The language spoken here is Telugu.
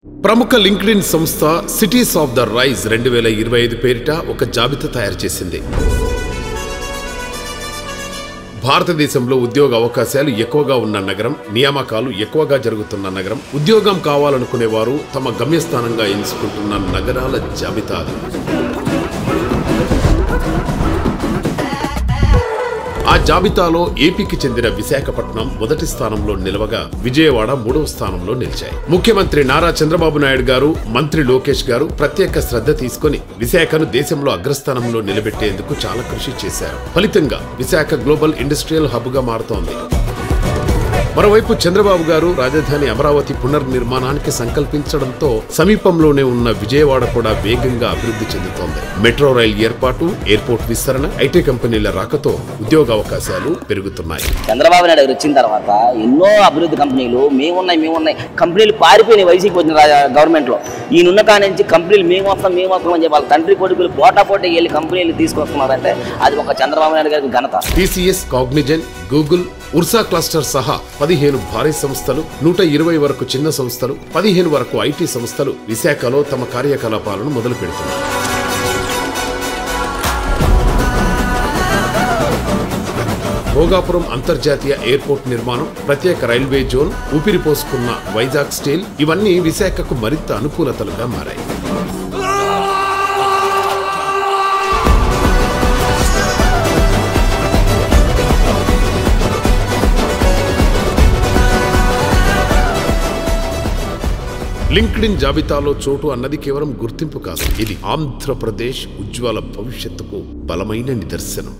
ప్రముఖ లింక్డ్ఇన్ సంస్థ సిటీస్ ఆఫ్ ద రైజ్ 2025 పేరిట ఒక జాబితా తయారు చేసింది. భారతదేశంలో ఉద్యోగ అవకాశాలు ఎక్కువగా ఉన్న నగరం, నియామకాలు ఎక్కువగా జరుగుతున్న నగరం, ఉద్యోగం కావాలనుకునేవారు తమ గమ్యస్థానంగా ఎంచుకుంటున్న నగరాల జాబితా అది. ఆ జాబితాలో ఏపీకి చెందిన విశాఖపట్నం మొదటి స్థానంలో నిలవగా విజయవాడ మూడవ స్థానంలో నిలిచాయి. ముఖ్యమంత్రి నారా చంద్రబాబు నాయుడు గారు, మంత్రి లోకేష్ గారు ప్రత్యేక శ్రద్ధ తీసుకుని విశాఖను దేశంలో అగ్రస్థానంలో నిలబెట్టేందుకు చాలా కృషి చేశారు. ఫలితంగా విశాఖ గ్లోబల్ ఇండస్ట్రియల్ హబ్ గా మారుతోంది. మరోవైపు చంద్రబాబు గారు రాజధాని అమరావతి పునర్నిర్మాణానికి సంకల్పించడంతో సమీపంలోనే ఉన్న విజయవాడ కూడా వేగంగా అభివృద్ధి చెందుతోంది. మెట్రో రైల్ ఏర్పాటు, ఎయిర్పోర్ట్ విస్తరణ, ఐటీ కంపెనీల రాకతో ఉద్యోగ అవకాశాలు పెరుగుతున్నాయి. చంద్రబాబు నాయుడు గారు వచ్చిన తర్వాత ఎన్నో అభివృద్ధి కంపెనీలు మేమున్నాయి కంపెనీలు పారిపోయినాయి. వైసీపీ వచ్చిన గవర్నమెంట్ లో ఈయనున్న కాడి నుంచి కంపెనీలు మేము వస్తాం అని చెప్పి వాళ్ళ తండ్రి కొడుకులు పోటాపోటీ వెళ్ళి కంపెనీలు తీసుకొస్తున్నారంటే అది ఒక చంద్రబాబు నాయుడు గారికి ఘనత. TCS, Cognizant, Google, Ursa cluster సహా 15 భారీ సంస్థలు, 120 వరకు చిన్న సంస్థలు, 15 వరకు ఐటీ సంస్థలు విశాఖలో తమ కార్యకలాపాలను మొదలు పెడుతున్నాయి. భోగాపురం అంతర్జాతీయ ఎయిర్పోర్ట్ నిర్మాణం, ప్రత్యేక రైల్వే జోన్, ఊపిరిపోసుకున్న వైజాగ్ స్టీల్ ఇవన్నీ విశాఖకు మరింత అనుకూలతలుగా మారాయి. లింక్డ్ఇన్ జాబితాలో చోటు అన్నది కేవలం గుర్తింపు కాదు, ఇది ఆంధ్రప్రదేశ్ ఉజ్వల భవిష్యత్తుకు బలమైన నిదర్శనం.